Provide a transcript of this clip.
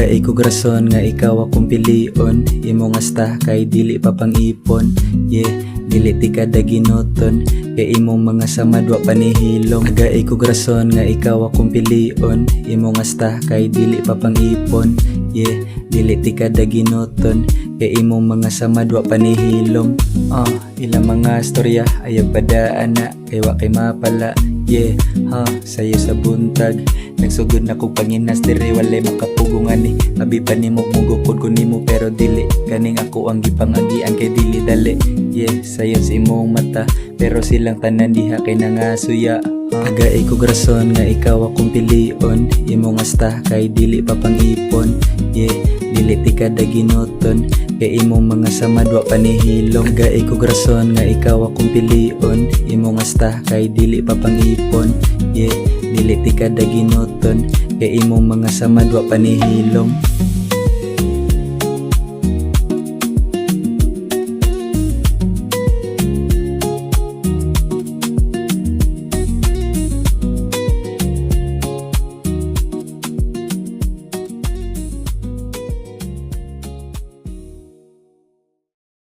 Nagai ko grason nga ikaw akong pilion, imong asta kay dili pa pang ipon. Yeah, dili ti kada ginoton, kay imong mga samad wa panihilom. Nagai ko grason nga ikaw akong pilion, imong asta kay dili pa pang ipon. Yeah, dili ti kada ginoton, kay imong mga samad wa panihilom. Ilang mga storya ayag padaan na, kay wa kay mapala. Yeah, sayo sa buntag nagsugod na kong Panginhas diri walay makapugungan ni. Abi pa nimo mugupod ko nimo pero dili, kaning ako ang gipangagian kay dili dali. Yeah, sayo sa imong mata pero silang tanan diha kay nangasuya. Nagai ko grason nga ikaw akong pilion, imong asta kay dili pa pang ipon. Yeah, dili ti kada ginoton, kay imong mga samad wa panihilom. Nagai ko grason nga ikaw akong pilion, imong asta kay dili pa pang ipon. Yeah, dili ti kada ginoton, kay imong mga samad wa panihilom.